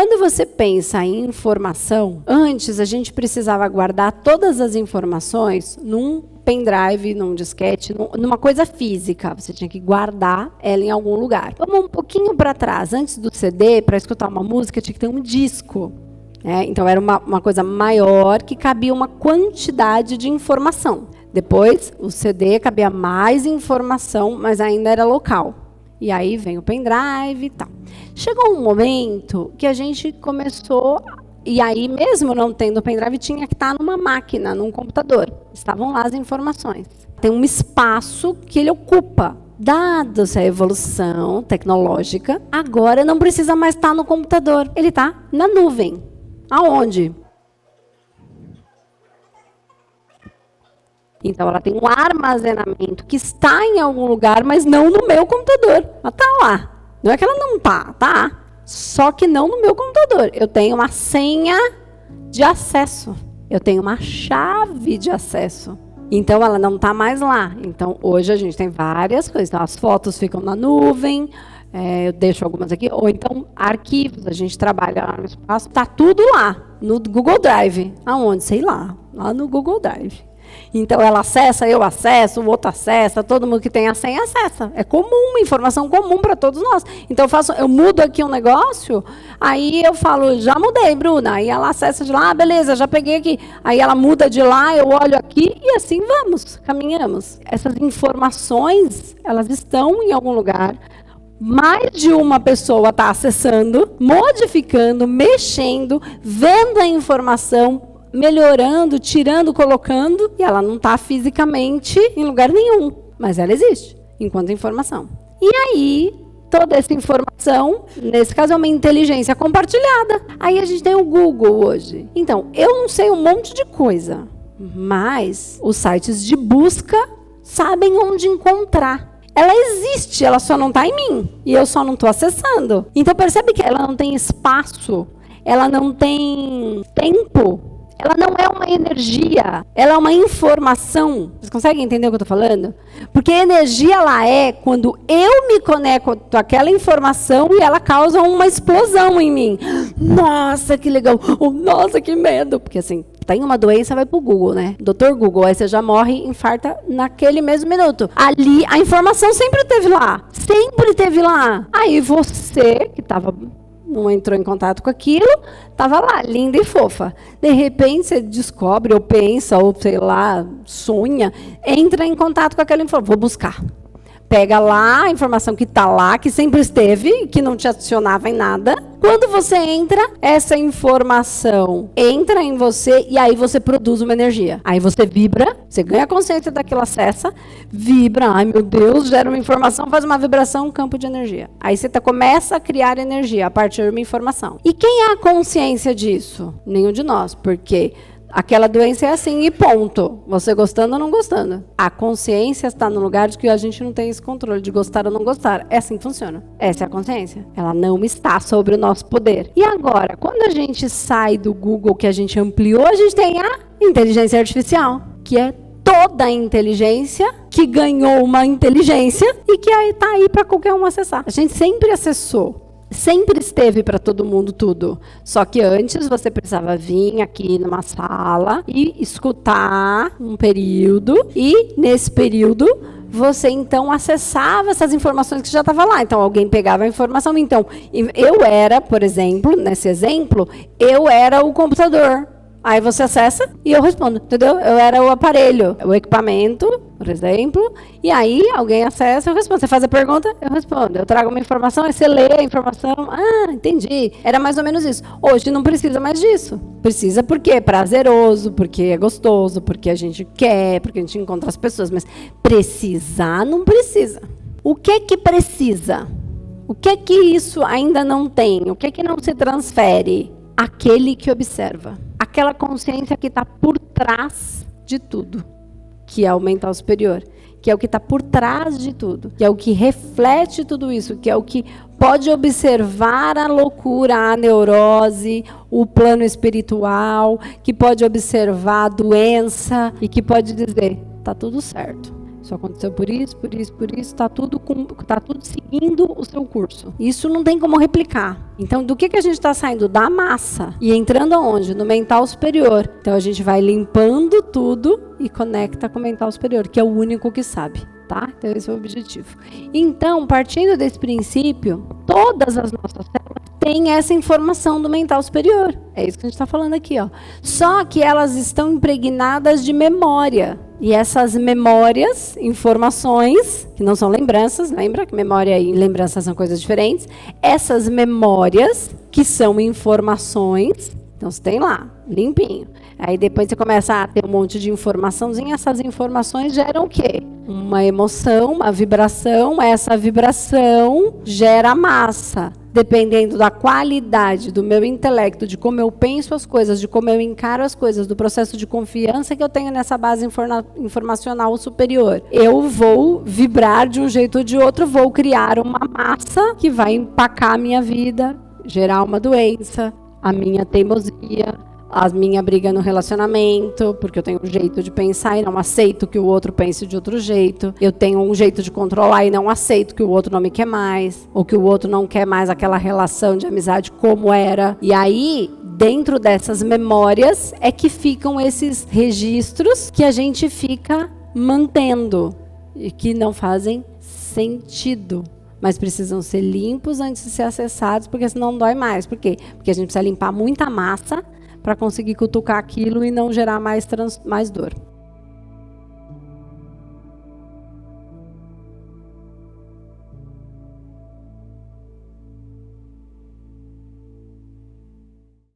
Quando você pensa em informação, antes a gente precisava guardar todas as informações num pendrive, num disquete, numa coisa física. Você tinha que guardar ela em algum lugar. Vamos um pouquinho para trás. Antes do CD, para escutar uma música, tinha que ter um disco. Então, era uma coisa maior que cabia uma quantidade de informação. Depois, o CD cabia mais informação, mas ainda era local. E aí vem o pendrive e tal. Chegou um momento que a gente começou... E aí, mesmo não tendo pendrive, tinha que estar numa máquina, num computador. Estavam lá as informações. Tem um espaço que ele ocupa. Dada essa evolução tecnológica, agora não precisa mais estar no computador. Ele está na nuvem. Aonde? Então, ela tem um armazenamento que está em algum lugar, mas não no meu computador. Ela está lá. Não é que ela não está, tá? Só que não no meu computador. Eu tenho uma senha de acesso. Eu tenho uma chave de acesso. Então, ela não está mais lá. Então, hoje a gente tem várias coisas. Então, as fotos ficam na nuvem. Eu deixo algumas aqui. Ou então, arquivos. A gente trabalha lá no espaço. Está tudo lá, no Google Drive. Aonde? Sei lá. Lá no Google Drive. Então, ela acessa, eu acesso, o outro acessa, todo mundo que tem a senha acessa. É comum, uma informação comum para todos nós. Então, eu mudo aqui um negócio, aí eu falo, já mudei, Bruna. Aí ela acessa de lá, beleza, já peguei aqui. Aí ela muda de lá, eu olho aqui e assim vamos, caminhamos. Essas informações, elas estão em algum lugar. Mais de uma pessoa está acessando, modificando, mexendo, vendo a informação, melhorando, tirando, colocando, e ela não está fisicamente em lugar nenhum, mas ela existe, enquanto informação. E aí, toda essa informação, nesse caso é uma inteligência compartilhada. Aí a gente tem o Google hoje. Então, eu não sei um monte de coisa, mas os sites de busca sabem onde encontrar. Ela existe, ela só não está em mim, e eu só não estou acessando. Então, percebe que ela não tem espaço, ela não tem tempo, ela não é uma energia, ela é uma informação. Vocês conseguem entender o que eu estou falando? Porque energia, ela é quando eu me conecto com aquela informação e ela causa uma explosão em mim. Nossa, que legal. Oh, nossa, que medo. Porque assim, tem uma doença, vai pro Google, né? Doutor Google, aí você já morre, infarta naquele mesmo minuto. Ali, a informação sempre esteve lá. Sempre esteve lá. Aí você, que estava... não entrou em contato com aquilo, estava lá, linda e fofa. De repente, você descobre, ou pensa, ou sei lá, sonha, entra em contato com aquela informação. Vou buscar. Pega lá a informação que está lá, que sempre esteve, que não te adicionava em nada. Quando você entra, essa informação entra em você e aí você produz uma energia. Aí você vibra, você ganha consciência daquilo, acessa, vibra. Ai, meu Deus, gera uma informação, faz uma vibração, um campo de energia. Aí você começa a criar energia a partir de uma informação. E quem é a consciência disso? Nenhum de nós, porque... aquela doença é assim e ponto. Você gostando ou não gostando. A consciência está no lugar de que a gente não tem esse controle de gostar ou não gostar. É assim que funciona. Essa é a consciência. Ela não está sobre o nosso poder. E agora, quando a gente sai do Google, que a gente ampliou, a gente tem a inteligência artificial, que é toda a inteligência que ganhou uma inteligência e que está aí para qualquer um acessar. A gente sempre acessou. Sempre esteve para todo mundo tudo. Só que antes você precisava vir aqui numa sala e escutar um período. E nesse período você então acessava essas informações que já estavam lá. Então alguém pegava a informação. Então eu era, por exemplo, nesse exemplo, eu era o computador. Aí você acessa e eu respondo, entendeu? Eu era o aparelho, o equipamento, por exemplo, e aí alguém acessa, eu respondo. Você faz a pergunta, eu respondo. Eu trago uma informação, aí você lê a informação. Ah, entendi. Era mais ou menos isso. Hoje não precisa mais disso. Precisa porque é prazeroso, porque é gostoso, porque a gente quer, porque a gente encontra as pessoas. Mas precisar não precisa. O que precisa? O que isso ainda não tem? O que não se transfere? Aquele que observa. Aquela consciência que está por trás de tudo, que é o mental superior, que é o que está por trás de tudo, que é o que reflete tudo isso, que é o que pode observar a loucura, a neurose, o plano espiritual, que pode observar a doença e que pode dizer, está tudo certo. Isso aconteceu por isso, tá tudo seguindo o seu curso. Isso não tem como replicar. Então, do que a gente está saindo? Da massa. E entrando aonde? No mental superior. Então, a gente vai limpando tudo e conecta com o mental superior, que é o único que sabe. Tá? Então, esse é o objetivo. Então, partindo desse princípio, todas as nossas células têm essa informação do mental superior. É isso que a gente está falando aqui, ó. Só que elas estão impregnadas de memória. E essas memórias, informações, que não são lembranças, lembra que memória e lembrança são coisas diferentes? Essas memórias, que são informações, então você tem lá, limpinho. Aí depois você começa a ter um monte de informaçãozinha, essas informações geram o quê? Uma emoção, uma vibração, essa vibração gera massa. Dependendo da qualidade do meu intelecto, de como eu penso as coisas, de como eu encaro as coisas, do processo de confiança que eu tenho nessa base informacional superior, eu vou vibrar de um jeito ou de outro, vou criar uma massa que vai empacar a minha vida, gerar uma doença, a minha teimosia, a minha briga no relacionamento, porque eu tenho um jeito de pensar e não aceito que o outro pense de outro jeito. Eu tenho um jeito de controlar e não aceito que o outro não me quer mais, ou que o outro não quer mais aquela relação de amizade como era. E aí, dentro dessas memórias, é que ficam esses registros que a gente fica mantendo e que não fazem sentido. Mas precisam ser limpos antes de ser acessados, porque senão não dói mais. Por quê? Porque a gente precisa limpar muita massa para conseguir cutucar aquilo e não gerar mais dor.